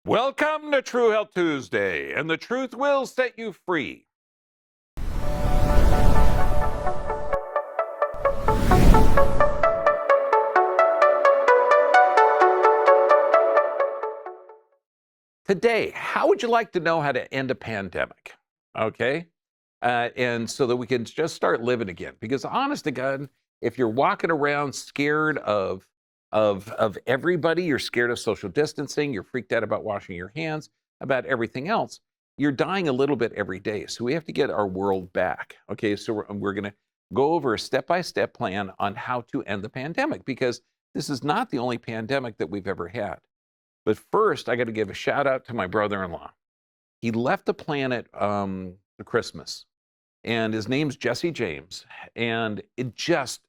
Welcome to True Health Tuesday, and the truth will set you free. Today, how would you like to know how to end a pandemic? Okay? And so that we can just start living again. Because honest to God, if you're walking around scared of everybody, you're scared of social distancing, you're freaked out about washing your hands, about everything else, you're dying a little bit every day. So we have to get our world back. Okay, so we're going to go over a step-by-step plan on how to end the pandemic, because this is not the only pandemic that we've ever had. But first, I got to give a shout out to my brother-in-law. He left the planet for Christmas, and his name's Jesse James. And it just,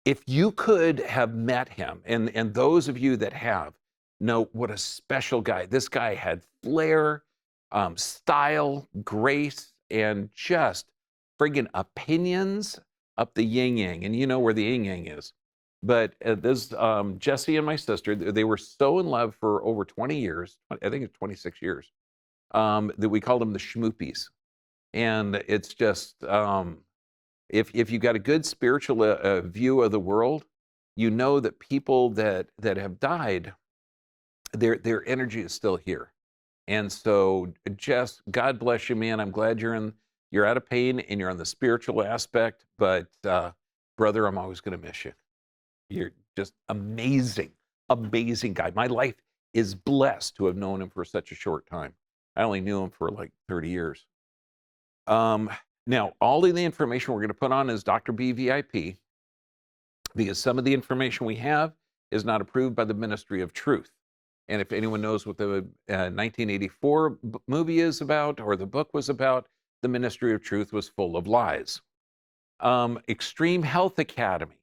if you could have met him, and those of you that have, know what a special guy. This guy had flair, style, grace, and just friggin' opinions up the yin-yang. And you know where the yin-yang is. But this Jesse and my sister, they were so in love for over 20 years. I think it's 26 years, that we called them the Schmoopies. And it's just, if you got a good spiritual view of the world, you know that people that have died, their energy is still here. And so, just God bless you, man. I'm glad you're out of pain and you're on the spiritual aspect. But brother, I'm always going to miss you. You're just amazing, amazing guy. My life is blessed to have known him for such a short time. I only knew him for like 30 years. Now, all of the information we're going to put on is Dr. B VIP, because some of the information we have is not approved by the Ministry of Truth. And if anyone knows what the 1984 movie is about, or the book was about, the Ministry of Truth was full of lies. Extreme Health Academy.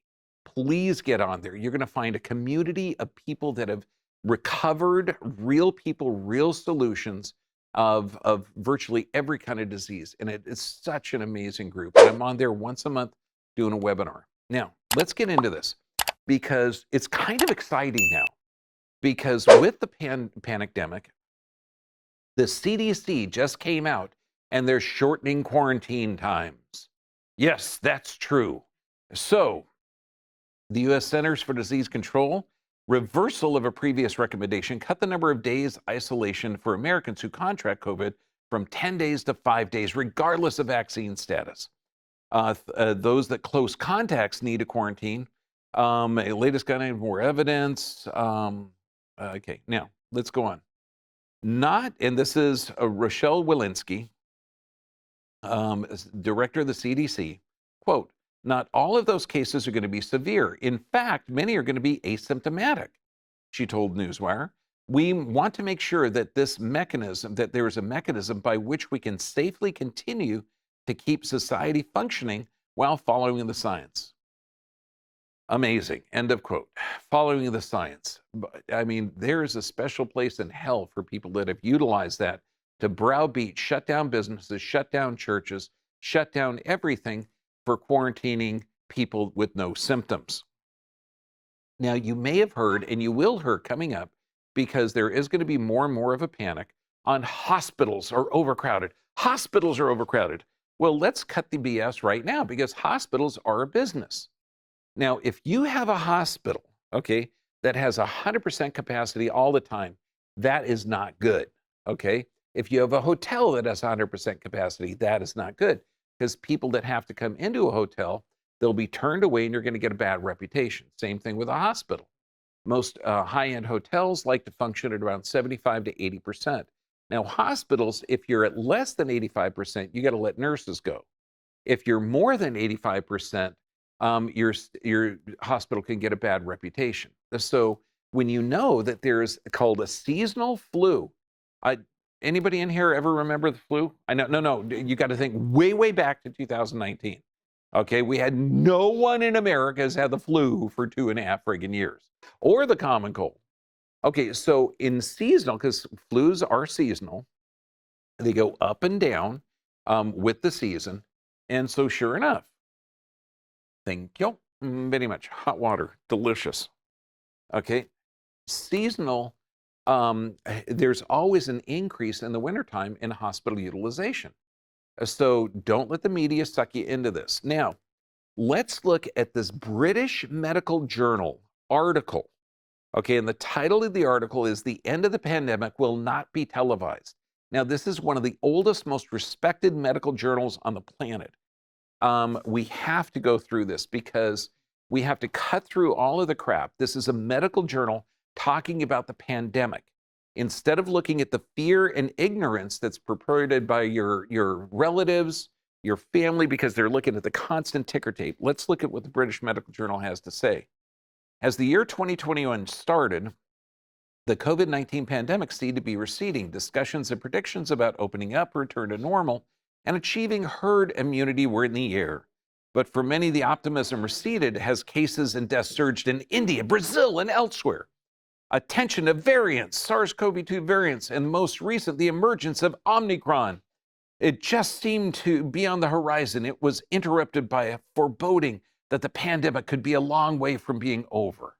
Please get on there. You're going to find a community of people that have recovered, real people, real solutions of virtually every kind of disease. And it is such an amazing group. And I'm on there once a month doing a webinar. Now, let's get into this, because it's kind of exciting now. Because with the pandemic, the CDC just came out and they're shortening quarantine times. Yes, that's true. So, the U.S. Centers for Disease Control, reversal of a previous recommendation, cut the number of days isolation for Americans who contract COVID from 10 days to 5 days, regardless of vaccine status. Those that close contacts need a quarantine. Latest guideline, more evidence. Okay, now let's go on. And this is Rochelle Walensky, director of the CDC, quote, "Not all of those cases are going to be severe. In fact, many are going to be asymptomatic," she told Newswire. "We want to make sure that that there is a mechanism by which we can safely continue to keep society functioning while following the science." Amazing. End of quote. Following the science. I mean, there is a special place in hell for people that have utilized that to browbeat, shut down businesses, shut down churches, shut down everything for quarantining people with no symptoms. Now, you may have heard, and you will hear coming up, because there is going to be more and more of a panic on hospitals are overcrowded. Hospitals are overcrowded. Well, let's cut the BS right now, because hospitals are a business. Now, if you have a hospital, okay, that has 100% capacity all the time, that is not good, okay? If you have a hotel that has 100% capacity, that is not good. Because people that have to come into a hotel, they'll be turned away and you're going to get a bad reputation. Same thing with a hospital. Most high-end hotels like to function at around 75 to 80%. Now, hospitals, if you're at less than 85%, you got to let nurses go. If you're more than 85%, your hospital can get a bad reputation. So when you know that there's called a seasonal flu, anybody in here ever remember the flu? I know, no, you got to think way back to 2019. Okay, we had no one in America has had the flu for 2.5 friggin' years, or the common cold. Okay, so in seasonal, because flus are seasonal, they go up and down with the season. And so sure enough, thank you very much. Hot water, delicious. Okay, seasonal there's always an increase in the wintertime in hospital utilization. So don't let the media suck you into this. Now, let's look at this British Medical Journal article. Okay, and the title of the article is "The End of the Pandemic Will Not Be Televised." Now, this is one of the oldest, most respected medical journals on the planet. We have to go through this because we have to cut through all of the crap. This is a medical journal talking about the pandemic. Instead of looking at the fear and ignorance that's perpetrated by your relatives, your family, because they're looking at the constant ticker tape, let's look at what the British Medical Journal has to say. As the year 2021 started, the COVID-19 pandemic seemed to be receding. Discussions and predictions about opening up, return to normal, and achieving herd immunity were in the air. But for many, the optimism receded as cases and deaths surged in India, Brazil, and elsewhere. Attention to variants, SARS-CoV-2 variants, and most recent, the emergence of Omicron. It just seemed to be on the horizon. It was interrupted by a foreboding that the pandemic could be a long way from being over.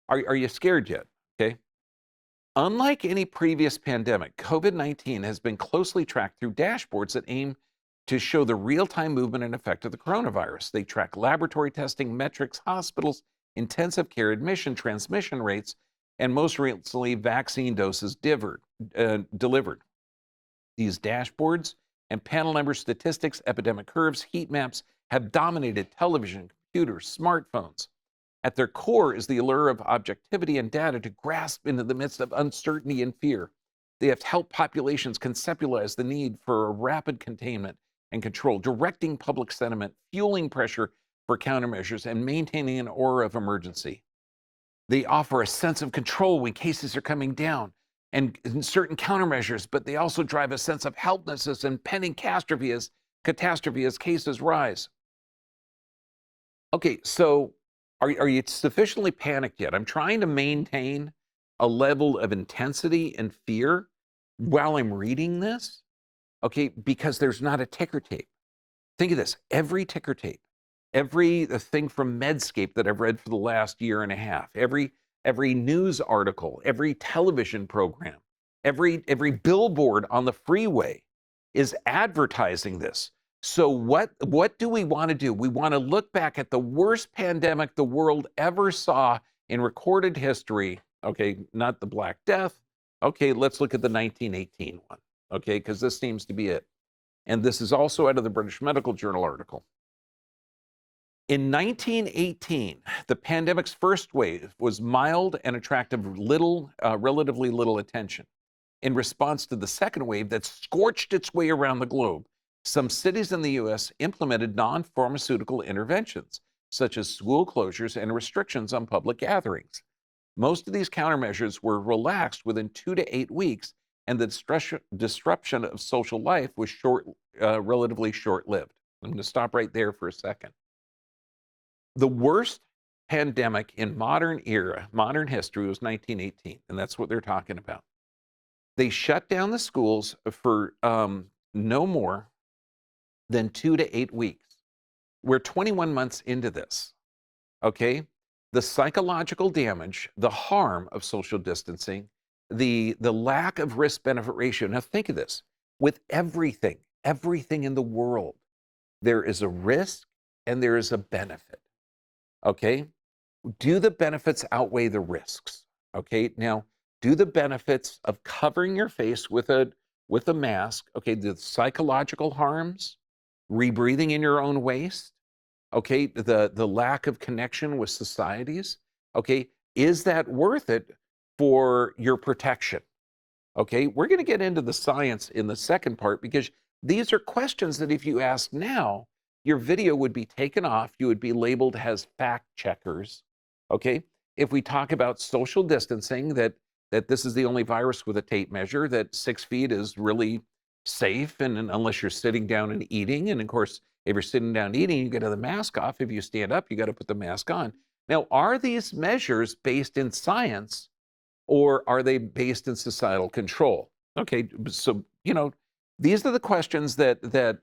Are you scared yet? Okay. Unlike any previous pandemic, COVID-19 has been closely tracked through dashboards that aim to show the real-time movement and effect of the coronavirus. They track laboratory testing metrics, hospitals, intensive care admission, transmission rates, and most recently, vaccine doses delivered. These dashboards and panel number statistics, epidemic curves, heat maps have dominated television, computers, smartphones. At their core is the allure of objectivity and data to grasp into the midst of uncertainty and fear. They have helped populations conceptualize the need for a rapid containment and control, directing public sentiment, fueling pressure for countermeasures, and maintaining an aura of emergency. They offer a sense of control when cases are coming down and certain countermeasures, but they also drive a sense of helplessness and pending catastrophe as cases rise. Okay, so are you sufficiently panicked yet? I'm trying to maintain a level of intensity and fear while I'm reading this, okay, because there's not a ticker tape. Think of this, every ticker tape, every thing from Medscape that I've read for the last year and a half, every news article, every television program, every billboard on the freeway is advertising this. So what do we want to do? We want to look back at the worst pandemic the world ever saw in recorded history. Okay, not the Black Death. Okay, let's look at the 1918 one. Okay, because this seems to be it. And this is also out of the British Medical Journal article. In 1918, the pandemic's first wave was mild and attracted relatively little attention. In response to the second wave that scorched its way around the globe, some cities in the U.S. implemented non-pharmaceutical interventions, such as school closures and restrictions on public gatherings. Most of these countermeasures were relaxed within 2 to 8 weeks, and the disruption of social life was relatively short-lived. I'm going to stop right there for a second. The worst pandemic in modern history was 1918, and that's what they're talking about. They shut down the schools for no more than 2 to 8 weeks. We're 21 months into this, okay? The psychological damage, the harm of social distancing, the lack of risk-benefit ratio. Now think of this, with everything in the world, there is a risk and there is a benefit, okay? Do the benefits outweigh the risks, okay? Now, do the benefits of covering your face with a mask, okay, the psychological harms, rebreathing in your own waste, okay, the lack of connection with societies, okay, is that worth it for your protection? Okay, we're going to get into the science in the second part because these are questions that if you ask now, your video would be taken off, you would be labeled as fact checkers, okay? If we talk about social distancing, that this is the only virus with a tape measure, that 6 feet is really safe, and unless you're sitting down and eating, and of course, if you're sitting down eating, you got to have the mask off. If you stand up, you got to put the mask on. Now, are these measures based in science, or are they based in societal control? Okay, so these are the questions that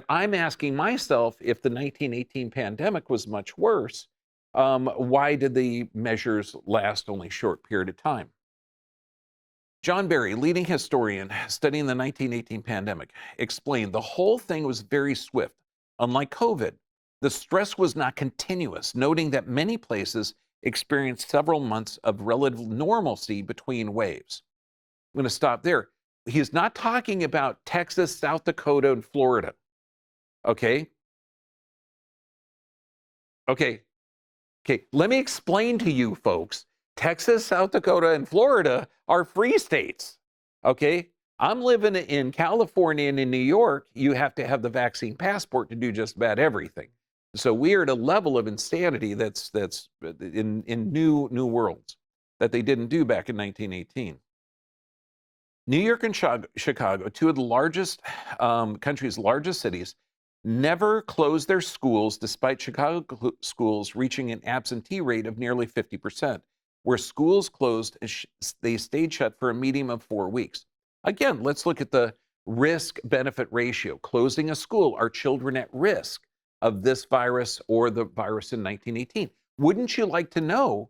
I'm asking myself. If the 1918 pandemic was much worse, why did the measures last only a short period of time? John Barry, leading historian studying the 1918 pandemic, explained the whole thing was very swift. Unlike COVID, the stress was not continuous, noting that many places experienced several months of relative normalcy between waves. I'm going to stop there. He's not talking about Texas, South Dakota, and Florida. Okay? Okay. Let me explain to you folks. Texas, South Dakota, and Florida are free states. Okay? I'm living in California and in New York. You have to have the vaccine passport to do just about everything. So we are at a level of insanity that's in new worlds that they didn't do back in 1918. New York and Chicago, two of the country's largest cities, never closed their schools despite Chicago schools reaching an absentee rate of nearly 50%. Where schools closed, they stayed shut for a median of 4 weeks. Again, let's look at the risk-benefit ratio. Closing a school, are children at risk of this virus or the virus in 1918? Wouldn't you like to know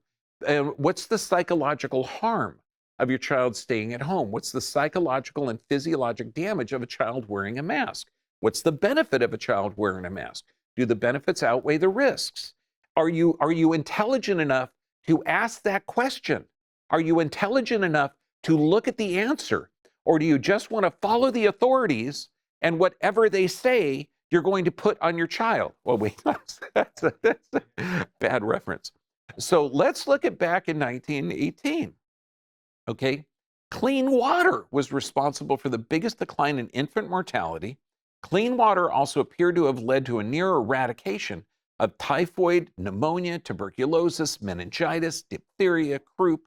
what's the psychological harm of your child staying at home? What's the psychological and physiologic damage of a child wearing a mask? What's the benefit of a child wearing a mask? Do the benefits outweigh the risks? Are you intelligent enough to ask that question? Are you intelligent enough to look at the answer? Or do you just want to follow the authorities and whatever they say you're going to put on your child? Well, wait, that's a bad reference. So let's look at back in 1918. Okay, clean water was responsible for the biggest decline in infant mortality. Clean water also appeared to have led to a near eradication of typhoid, pneumonia, tuberculosis, meningitis, diphtheria, croup.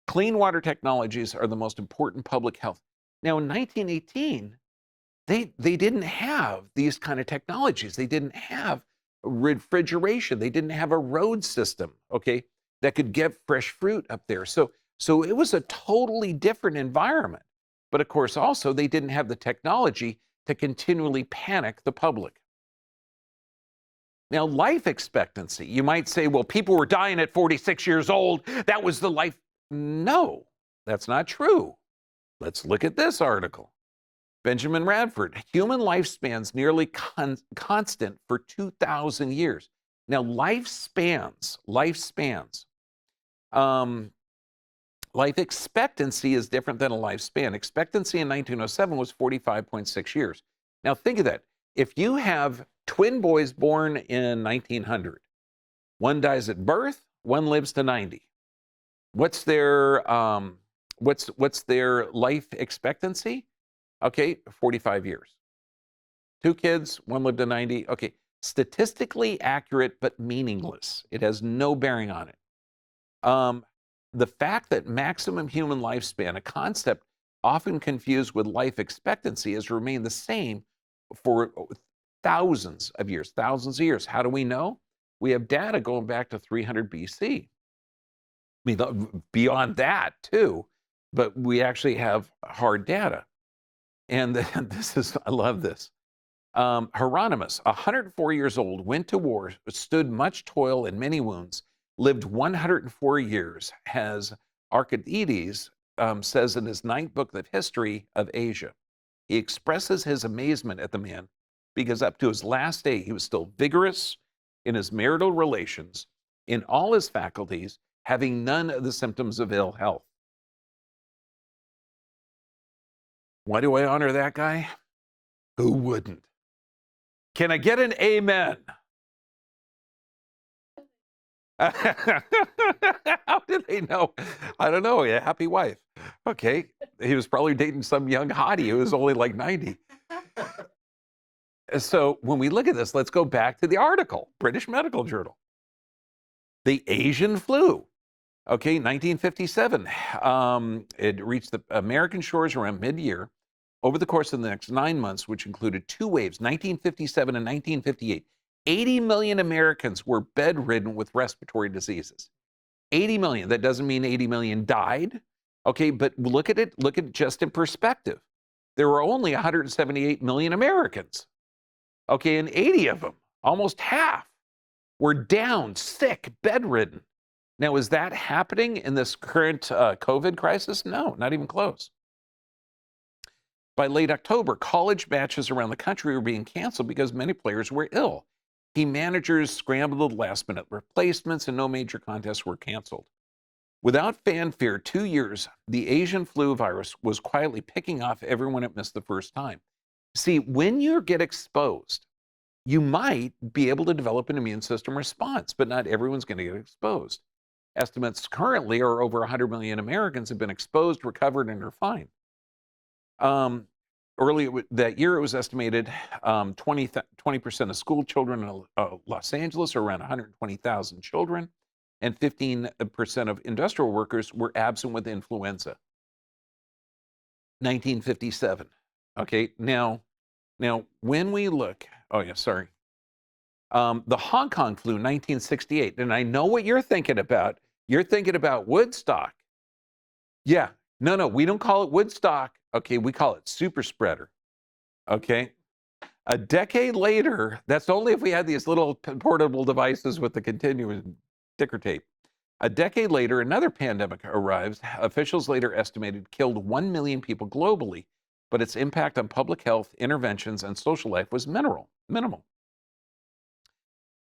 Clean water technologies are the most important public health. Now, in 1918, they didn't have these kind of technologies. They didn't have refrigeration. They didn't have a road system, okay, that could get fresh fruit up there. So it was a totally different environment. But of course, also, they didn't have the technology to continually panic the public. Now, life expectancy, you might say, well, people were dying at 46 years old. That was the life. No, that's not true. Let's look at this article. Benjamin Radford, human lifespans nearly constant for 2,000 years. Now, lifespans. Life expectancy is different than a lifespan. Expectancy in 1907 was 45.6 years. Now, think of that. If you have twin boys born in 1900, one dies at birth, one lives to 90. What's their life expectancy? Okay, 45 years. Two kids, one lived to 90. Okay, statistically accurate but meaningless. It has no bearing on it. The fact that maximum human lifespan, a concept often confused with life expectancy, has remained the same for thousands of years. How do we know? We have data going back to 300 BC. I mean, beyond that too, but we actually have hard data. And I love this. Hieronymus, 104 years old, went to war, stood much toil and many wounds, lived 104 years, as Archimedes says in his 9th book of history of Asia. He expresses his amazement at the man because up to his last day, he was still vigorous in his marital relations, in all his faculties, having none of the symptoms of ill health. Why do I honor that guy? Who wouldn't? Can I get an amen? How did they know? I don't know. A happy wife. Okay. He was probably dating some young hottie who was only like 90. So when we look at this, let's go back to the article, British Medical Journal. The Asian flu. Okay, 1957. It reached the American shores around mid-year. Over the course of the next 9 months, which included 2 waves, 1957 and 1958, 80 million Americans were bedridden with respiratory diseases. 80 million. That doesn't mean 80 million died. Okay, but look at it just in perspective. There were only 178 million Americans. Okay, and 80 of them, almost half, were down, sick, bedridden. Now, is that happening in this current COVID crisis? No, not even close. By late October, college matches around the country were being canceled because many players were ill. Team managers scrambled last-minute replacements, and no major contests were canceled. Without fanfare, 2 years, the Asian flu virus was quietly picking off everyone it missed the first time. See, when you get exposed, you might be able to develop an immune system response, but not everyone's going to get exposed. Estimates currently are over 100 million Americans have been exposed, recovered, and are fine. Earlier that year, it was estimated 20% of school children in Los Angeles, or around 120,000 children, and 15% of industrial workers were absent with influenza. 1957. Okay, now when we look, the Hong Kong flu, 1968, and I know what you're thinking about. You're thinking about Woodstock. Yeah, no, we don't call it Woodstock. Okay, we call it super spreader. Okay, a decade later, that's only if we had these little portable devices with the continuous ticker tape. A decade later, another pandemic arrives. Officials later estimated killed 1 million people globally, but its impact on public health, interventions, and social life was minimal.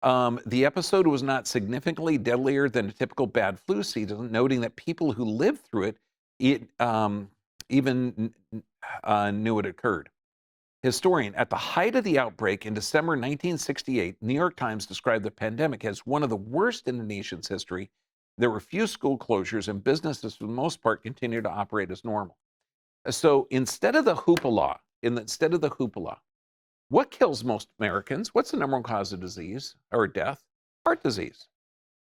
The episode was not significantly deadlier than a typical bad flu season, noting that people who lived through it even knew it occurred. Historian, at the height of the outbreak in December 1968, New York Times described the pandemic as one of the worst in the nation's history. There were few school closures, and businesses, for the most part, continued to operate as normal. So instead of the hoopla, what kills most Americans? What's the number one cause of disease or death? Heart disease.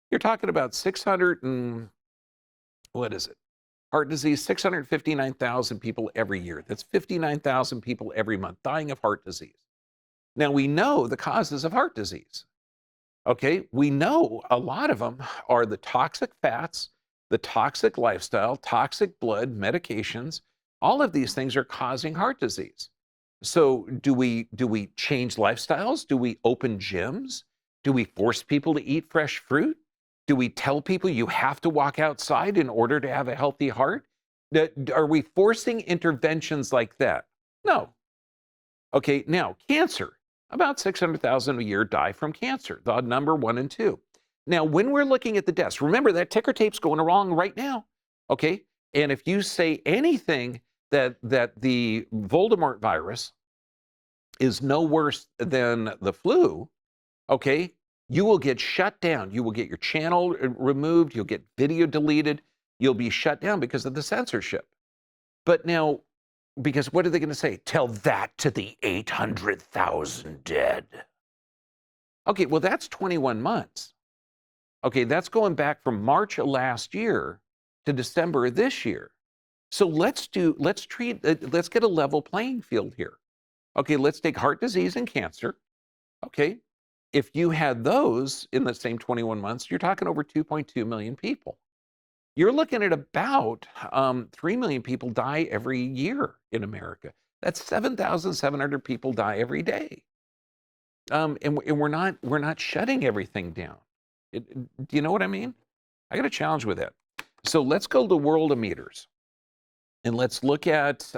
You're talking about 659,000 people every year. That's 59,000 people every month dying of heart disease. Now, we know the causes of heart disease. Okay, we know a lot of them are the toxic fats, the toxic lifestyle, toxic blood, medications. All of these things are causing heart disease. So do we change lifestyles? Do we open gyms? Do we force people to eat fresh fruit? Do we tell people you have to walk outside in order to have a healthy heart? Are we forcing interventions like that? No. Okay, now cancer. About 600,000 a year die from cancer, the number 1 and 2. Now, when we're looking at the deaths, remember that ticker tape's going wrong right now, okay? And if you say anything that the Voldemort virus is no worse than the flu, okay, you will get shut down. You will get your channel removed. You'll get video deleted. You'll be shut down because of the censorship. But now, because what are they going to say? Tell that to the 800,000 dead. Okay, well, that's 21 months. Okay, that's going back from March of last year to December of this year. So let's get a level playing field here. Okay, let's take heart disease and cancer. Okay, if you had those in the same 21 months, you're talking over 2.2 million people. You're looking at about 3 million people die every year in America. That's 7,700 people die every day. And we're not shutting everything down. Do you know what I mean? I got a challenge with that. So let's go to Worldometers, and let's look at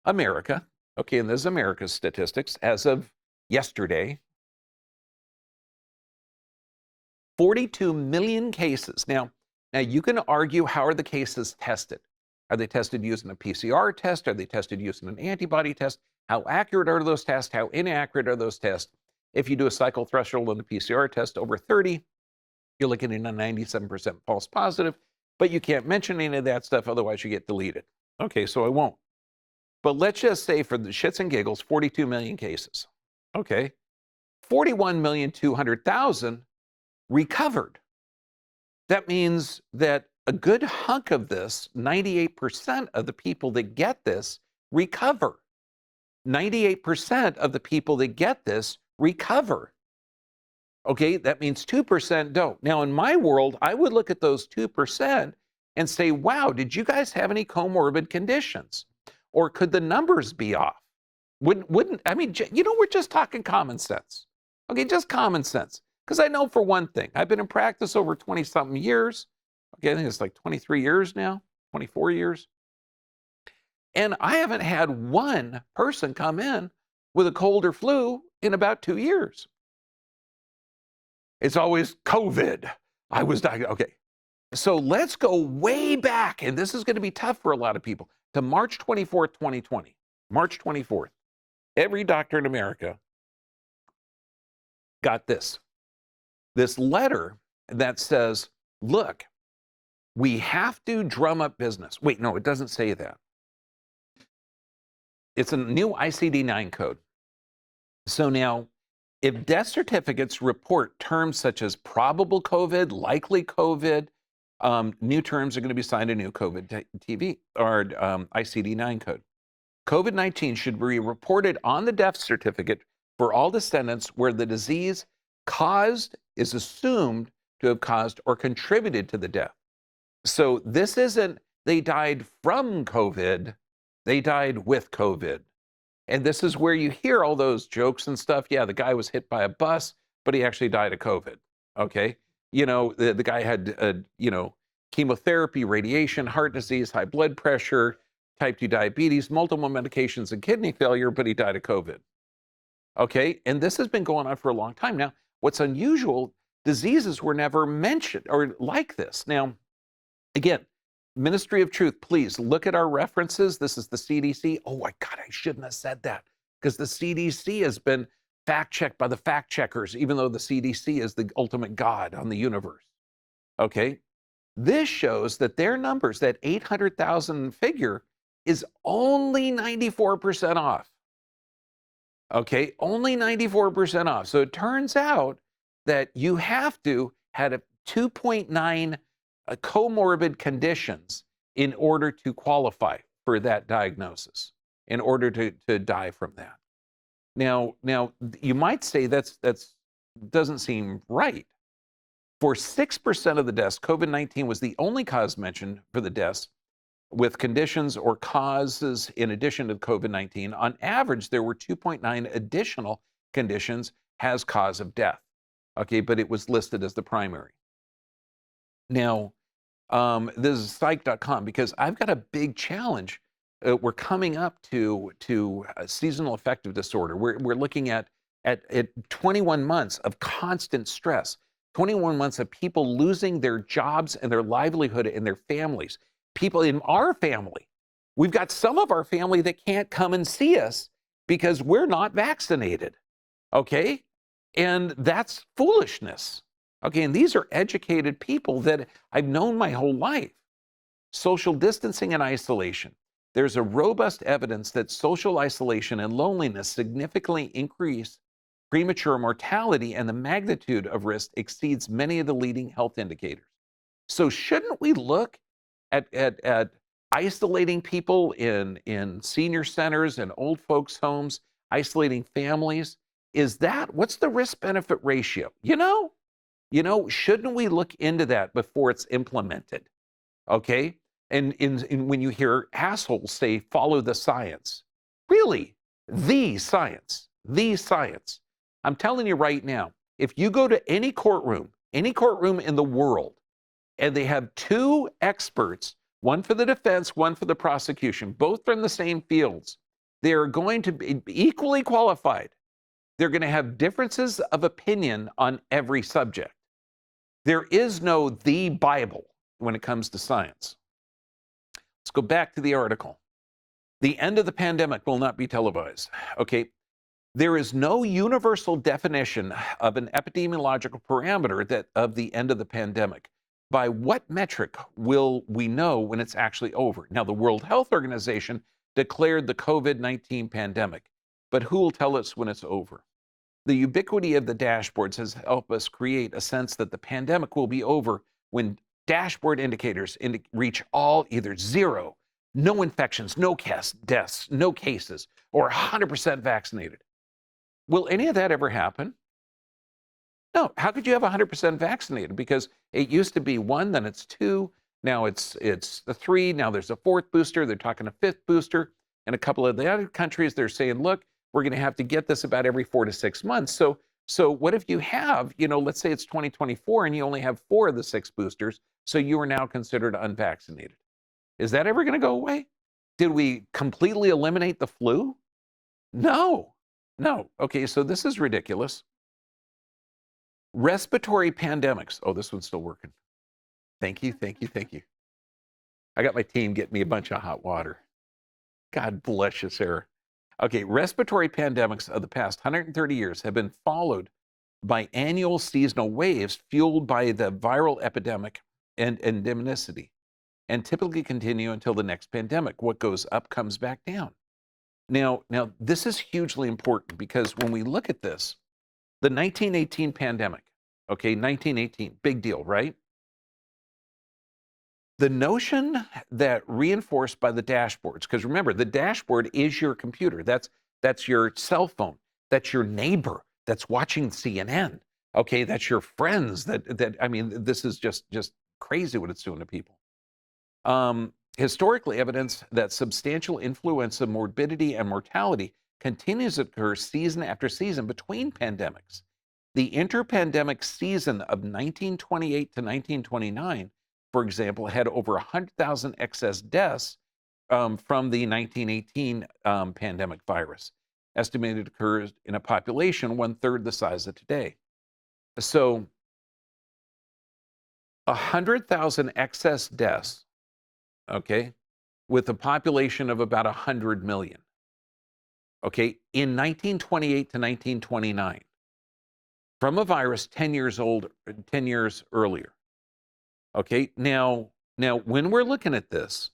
America. Okay, and this is America's statistics as of yesterday. 42 million cases. Now you can argue, how are the cases tested? Are they tested using a PCR test? Are they tested using an antibody test? How accurate are those tests? How inaccurate are those tests? If you do a cycle threshold on the PCR test over 30, you're looking at a 97% false positive, but you can't mention any of that stuff, otherwise you get deleted. Okay, so I won't. But let's just say, for the shits and giggles, 42 million cases. Okay, 41,200,000 recovered. That means that a good hunk of this, 98% of the people that get this, recover. 98% of the people that get this recover. Okay, that means 2% don't. Now, in my world, I would look at those 2% and say, wow, did you guys have any comorbid conditions? Or could the numbers be off? Wouldn't, I mean, we're just talking common sense. Okay, just common sense. Because I know for one thing, I've been in practice over 20-something years. Okay, I think it's like 23 years now, 24 years. And I haven't had one person come in with a cold or flu in about 2 years. It's always COVID. I was diagnosed. Okay, so let's go way back, and this is going to be tough for a lot of people, to March 24th, 2020. March 24th. Every doctor in America got this letter that says, look, we have to drum up business. Wait, no, it doesn't say that. It's a new ICD-9 code. So now, if death certificates report terms such as probable COVID, likely COVID, new terms are going to be signed a new COVID TV or ICD-9 code. COVID-19 should be reported on the death certificate for all descendants where the disease caused is assumed to have caused or contributed to the death. So this isn't they died from COVID, they died with COVID. And this is where you hear all those jokes and stuff. Yeah, the guy was hit by a bus, but he actually died of COVID. Okay. You know, the guy had, chemotherapy, radiation, heart disease, high blood pressure, type 2 diabetes, multiple medications, and kidney failure, but he died of COVID. Okay. And this has been going on for a long time. Now, what's unusual, diseases were never mentioned or like this. Now, again, Ministry of Truth, please look at our references. This is the CDC. Oh my God, I shouldn't have said that because the CDC has been fact-checked by the fact checkers, even though the CDC is the ultimate God on the universe. Okay, this shows that their numbers, that 800,000 figure, is only 94% off. Okay, only 94% off. So it turns out that you have to have a 2.9 comorbid conditions in order to qualify for that diagnosis, in order to die from that. Now you might say that's doesn't seem right. For 6% of the deaths, COVID-19 was the only cause mentioned for the deaths with conditions or causes in addition to COVID-19. On average, there were 2.9 additional conditions as cause of death. Okay, but it was listed as the primary. Now, this is psych.com because I've got a big challenge. We're coming up to a seasonal affective disorder. We're looking at 21 months of constant stress, 21 months of people losing their jobs and their livelihood and their families. People in our family, we've got some of our family that can't come and see us because we're not vaccinated. Okay, and that's foolishness. Okay, and these are educated people that I've known my whole life. Social distancing and isolation. There's a robust evidence that social isolation and loneliness significantly increase premature mortality, and the magnitude of risk exceeds many of the leading health indicators. So shouldn't we look at isolating people in senior centers and old folks' homes, isolating families? What's the risk-benefit ratio? You know, shouldn't we look into that before it's implemented? Okay? And when you hear assholes say, follow the science, really, the science. I'm telling you right now, if you go to any courtroom in the world, and they have two experts, one for the defense, one for the prosecution, both from the same fields, they're going to be equally qualified. They're going to have differences of opinion on every subject. There is no the Bible when it comes to science. Let's go back to the article. The end of the pandemic will not be televised. Okay, there is no universal definition of an epidemiological parameter of the end of the pandemic. By what metric will we know when it's actually over? Now, the World Health Organization declared the COVID-19 pandemic, but who will tell us when it's over? The ubiquity of the dashboards has helped us create a sense that the pandemic will be over when dashboard indicators reach all either zero, no infections, no deaths, no cases, or 100% vaccinated. Will any of that ever happen? No. How could you have 100% vaccinated? Because it used to be 1, then it's 2, now it's the 3, now there's a 4th booster, they're talking a 5th booster. And a couple of the other countries, they're saying, look, we're going to have to get this about every 4 to 6 months. So So what if you have, let's say it's 2024 and you only have 4 of the 6 boosters, so you are now considered unvaccinated. Is that ever going to go away? Did we completely eliminate the flu? No, no. Okay, so this is ridiculous. Respiratory pandemics. Oh, this one's still working. Thank you, thank you, thank you. I got my team getting me a bunch of hot water. God bless you, Sarah. Okay, respiratory pandemics of the past 130 years have been followed by annual seasonal waves fueled by the viral epidemic and endemicity, and typically continue until the next pandemic. What goes up comes back down. Now, this is hugely important because when we look at this, the 1918 pandemic, okay, 1918, big deal, right? The notion that reinforced by the dashboards, because remember, the dashboard is your computer. That's your cell phone. That's your neighbor that's watching CNN. Okay, that's your friends. I mean, this is just crazy what it's doing to people. Historically, evidence that substantial influenza morbidity and mortality continues to occur season after season between pandemics. The interpandemic season of 1928 to 1929, for example, had over 100,000 excess deaths from the 1918 pandemic virus, estimated occurs in a population 1/3 the size of today. So 100,000 excess deaths, okay, with a population of about 100 million, okay, in 1928 to 1929, from a virus 10 years earlier. Okay, now when we're looking at this,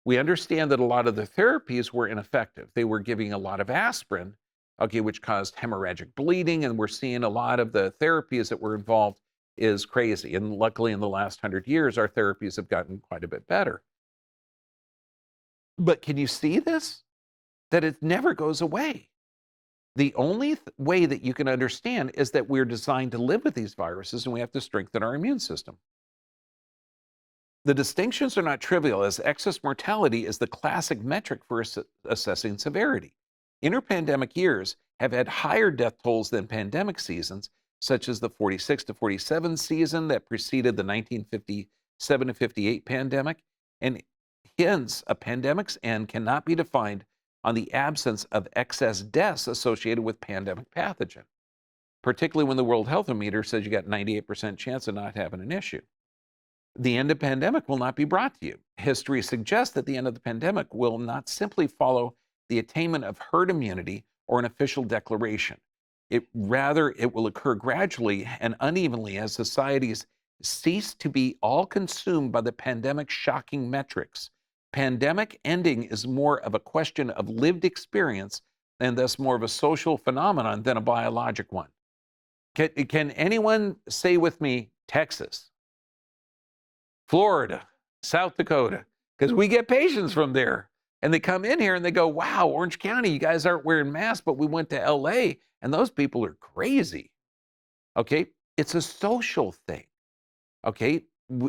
we understand that a lot of the therapies were ineffective. They were giving a lot of aspirin, okay, which caused hemorrhagic bleeding, and we're seeing a lot of the therapies that were involved is crazy. And luckily, in the last 100 years, our therapies have gotten quite a bit better. But can you see this? That it never goes away. The only way that you can understand is that we're designed to live with these viruses, and we have to strengthen our immune system. The distinctions are not trivial, as excess mortality is the classic metric for assessing severity. Interpandemic years have had higher death tolls than pandemic seasons, such as the 46 to 47 season that preceded the 1957 to 58 pandemic, and hence a pandemic's end cannot be defined on the absence of excess deaths associated with pandemic pathogen, particularly when the World Health Meter says you got 98% chance of not having an issue. The end of pandemic will not be brought to you. History suggests that the end of the pandemic will not simply follow the attainment of herd immunity or an official declaration. Rather, it will occur gradually and unevenly as societies cease to be all consumed by the pandemic's shocking metrics. Pandemic ending is more of a question of lived experience and thus more of a social phenomenon than a biologic one. Can anyone say with me, Texas, Florida, South Dakota? Because we get patients from there. And they come in here and they go, wow, Orange County, you guys aren't wearing masks, but we went to LA and those people are crazy. Okay, it's a social thing. Okay,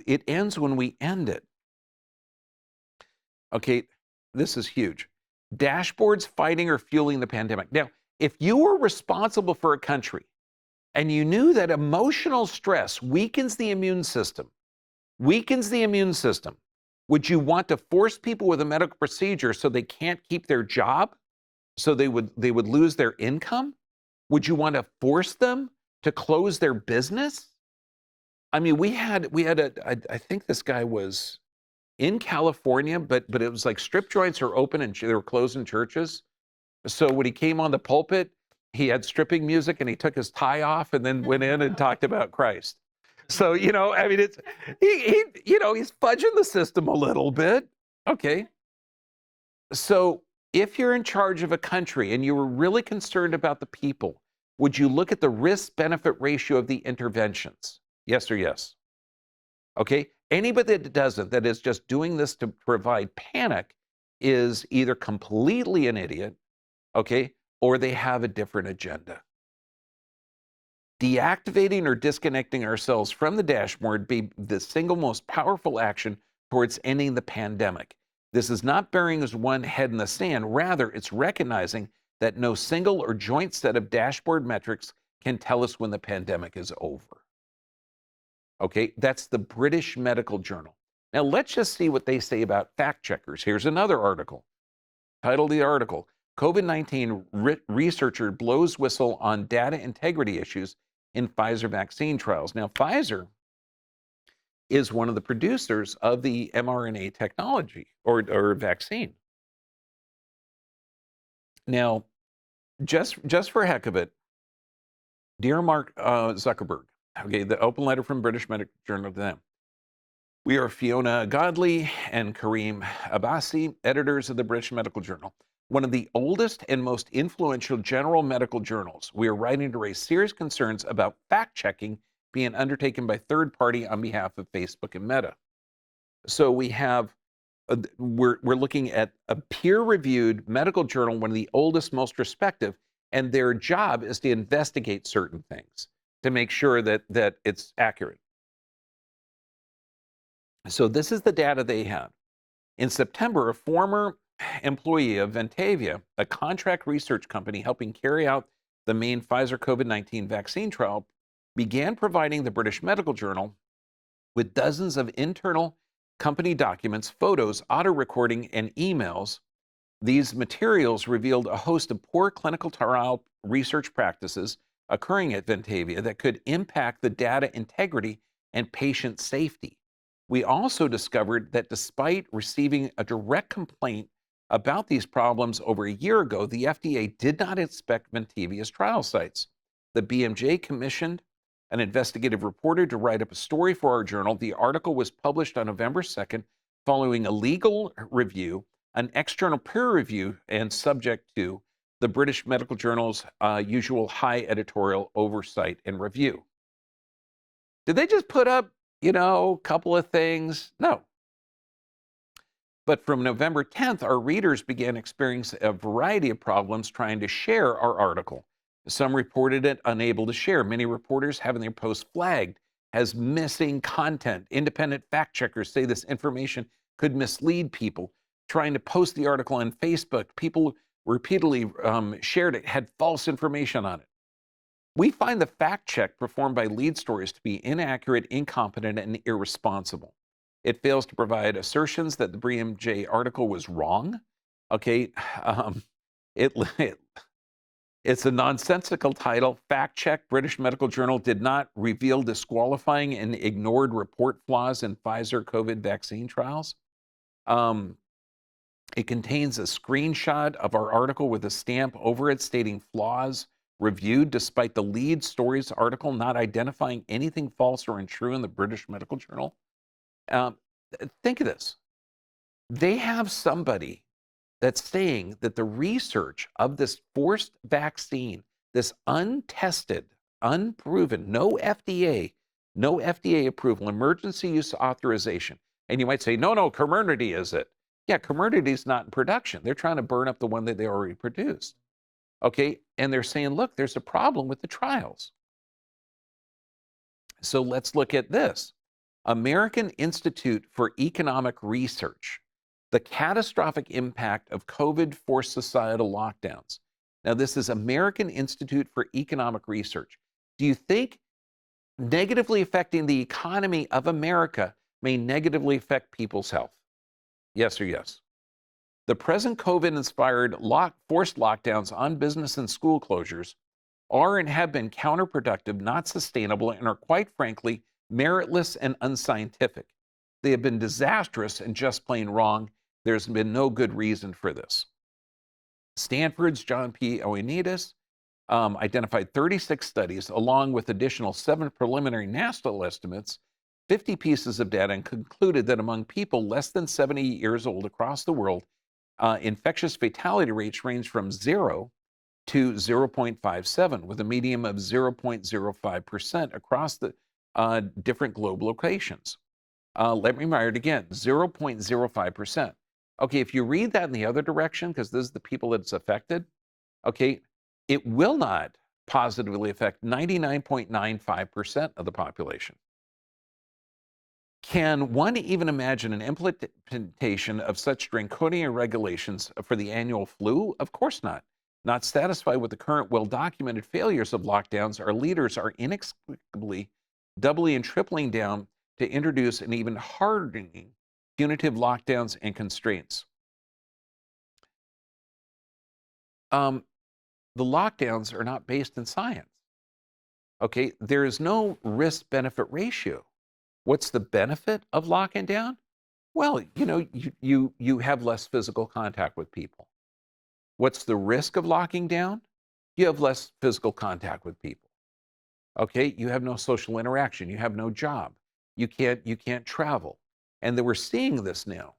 it ends when we end it. Okay, this is huge. Dashboards fighting or fueling the pandemic. Now, if you were responsible for a country and you knew that emotional stress weakens the immune system, would you want to force people with a medical procedure so they can't keep their job, so they would lose their income? Would you want to force them to close their business? I mean, we had I think this guy was in California, but it was like strip joints are open and they were closing churches. So when he came on the pulpit, he had stripping music and he took his tie off and then went in and talked about Christ. So, I mean, it's he's fudging the system a little bit. Okay. So if you're in charge of a country and you were really concerned about the people, would you look at the risk-benefit ratio of the interventions? Yes or yes? Okay. Anybody that doesn't, that is just doing this to provide panic, is either completely an idiot, okay, or they have a different agenda. Deactivating or disconnecting ourselves from the dashboard be the single most powerful action towards ending the pandemic. This is not burying as one head in the sand. Rather, it's recognizing that no single or joint set of dashboard metrics can tell us when the pandemic is over. Okay, that's the British Medical Journal. Now, let's just see what they say about fact checkers. Here's another article. Title of the article: COVID-19 researcher blows whistle on data integrity issues in Pfizer vaccine trials. Now, Pfizer is one of the producers of the mRNA technology or vaccine. Now, just for heck of it, dear Mark Zuckerberg, okay, the open letter from British Medical Journal to them. We are Fiona Godley and Kareem Abbasi, editors of the British Medical Journal, one of the oldest and most influential general medical journals. We are writing to raise serious concerns about fact-checking being undertaken by third party on behalf of Facebook and Meta. So we have, we're looking at a peer-reviewed medical journal, one of the oldest, most respected, and their job is to investigate certain things to make sure that it's accurate. So this is the data they have. In September, a former employee of Ventavia, a contract research company helping carry out the main Pfizer COVID-19 vaccine trial, began providing the British Medical Journal with dozens of internal company documents, photos, auto recording, and emails. These materials revealed a host of poor clinical trial research practices occurring at Ventavia that could impact the data integrity and patient safety. We also discovered that despite receiving a direct complaint about these problems over a year ago, the FDA did not inspect Ventavia's trial sites. The BMJ commissioned an investigative reporter to write up a story for our journal. The article was published on November 2nd, following a legal review, an external peer review, and subject to the British Medical Journal's usual high editorial oversight and review. Did they just put up, a couple of things? No. But from November 10th, our readers began experiencing a variety of problems trying to share our article. Some reported it unable to share. Many reporters having their posts flagged as missing content. Independent fact checkers say this information could mislead people. Trying to post the article on Facebook, people repeatedly shared it, had false information on it. We find the fact check performed by Lead Stories to be inaccurate, incompetent, and irresponsible. It fails to provide assertions that the BMJ article was wrong. Okay, it's a nonsensical title. Fact check: British Medical Journal did not reveal disqualifying and ignored report flaws in Pfizer COVID vaccine trials. It contains a screenshot of our article with a stamp over it stating flaws reviewed, despite the Lead Stories article not identifying anything false or untrue in the British Medical Journal. Think of this. They have somebody that's saying that the research of this forced vaccine, this untested, unproven, no FDA approval, emergency use authorization. And you might say, no, Comirnaty is it. Yeah, Comirnaty is not in production. They're trying to burn up the one that they already produced. Okay, and they're saying, look, there's a problem with the trials. So let's look at this. American Institute for Economic Research, the catastrophic impact of COVID forced societal lockdowns. Now, this is American Institute for Economic Research. Do you think negatively affecting the economy of America may negatively affect people's health? Yes or yes? The present COVID-inspired forced lockdowns on business and school closures are and have been counterproductive, not sustainable, and are quite frankly meritless and unscientific. They have been disastrous and just plain wrong. There's been no good reason for this. Stanford's John P. Ioannidis identified 36 studies, along with additional 7 preliminary national estimates, 50 pieces of data, and concluded that among people less than 70 years old across the world, infectious fatality rates range from 0 to 0.57, with a median of 0.05% across the different globe locations. Let me remind it again, 0.05%. Okay, if you read that in the other direction, because this is the people that's affected, okay, it will not positively affect 99.95% of the population. Can one even imagine an implementation of such draconian regulations for the annual flu? Of course not. Not satisfied with the current well-documented failures of lockdowns, our leaders are inexplicably doubling and tripling down to introduce an even hardening punitive lockdowns and constraints. The lockdowns are not based in science. Okay, there is no risk-benefit ratio. What's the benefit of locking down? Well, you have less physical contact with people. What's the risk of locking down? You have less physical contact with people. Okay, you have no social interaction. You have no job. You can't travel. And that we're seeing this now.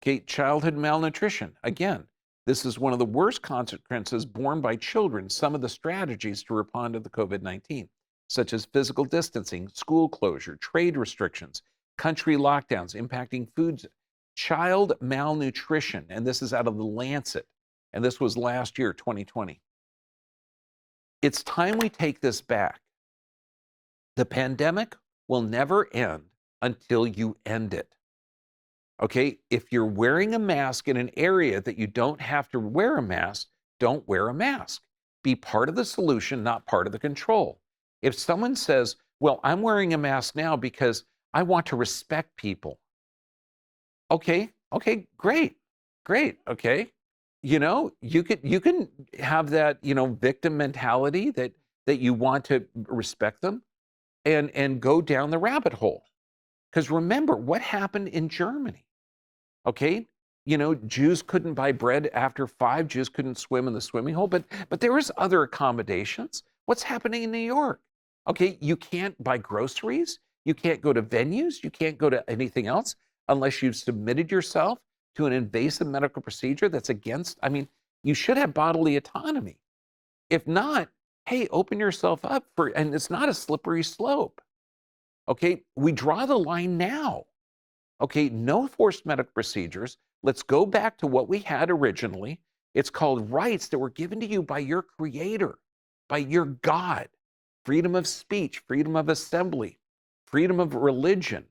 Okay, childhood malnutrition. Again, this is one of the worst consequences borne by children. Some of the strategies to respond to the COVID-19, such as physical distancing, school closure, trade restrictions, country lockdowns impacting foods, child malnutrition, and this is out of the Lancet, and this was last year, 2020. It's time we take this back. The pandemic will never end until you end it. Okay, if you're wearing a mask in an area that you don't have to wear a mask, don't wear a mask. Be part of the solution, not part of the control. If someone says, well, I'm wearing a mask now because I want to respect people. Okay, great, okay. You can have that, victim mentality that you want to respect them and go down the rabbit hole. Because remember what happened in Germany. Okay, Jews couldn't buy bread after 5. Jews couldn't swim in the swimming hole, but there was other accommodations. What's happening in New York? Okay, you can't buy groceries. You can't go to venues. You can't go to anything else unless you've submitted yourself to an invasive medical procedure that's against, you should have bodily autonomy. If not, hey, open yourself up and it's not a slippery slope. Okay, we draw the line now. Okay, no forced medical procedures. Let's go back to what we had originally. It's called rights that were given to you by your creator, by your God. Freedom of speech, freedom of assembly, freedom of religion.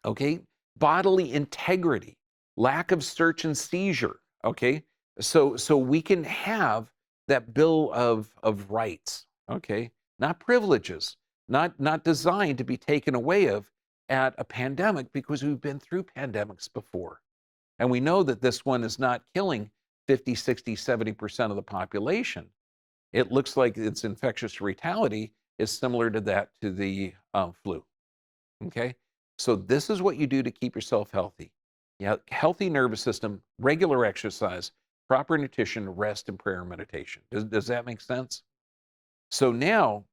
Okay, bodily integrity, lack of search and seizure. Okay, so we can have that bill of rights. Okay, not privileges, not designed to be taken away of at a pandemic, because we've been through pandemics before. And we know that this one is not killing 50, 60, 70% of the population. It looks like its infectious fatality is similar to that to the flu. Okay, so this is what you do to keep yourself healthy. Yeah, healthy nervous system, regular exercise, proper nutrition, rest, and prayer and meditation. Does that make sense? So now,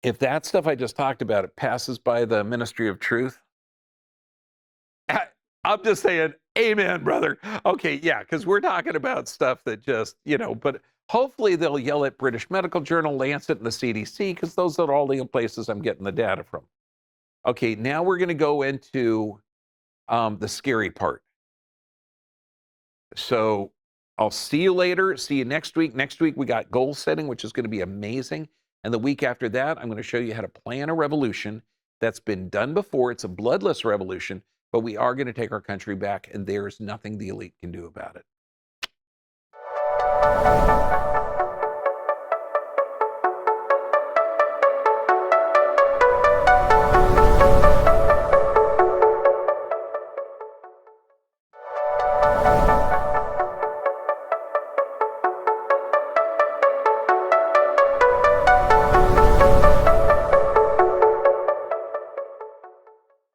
if that stuff I just talked about, it passes by the ministry of truth, I'm just saying, amen, brother. Okay, yeah, because we're talking about stuff that just, but hopefully they'll yell at British Medical Journal, Lancet, and the CDC, because those are all the places I'm getting the data from. Okay, now we're going to go into the scary part. So I'll see you later. See you next week. Next week, we got goal setting, which is going to be amazing. And the week after that, I'm going to show you how to plan a revolution that's been done before. It's a bloodless revolution, but we are going to take our country back, and there's nothing the elite can do about it.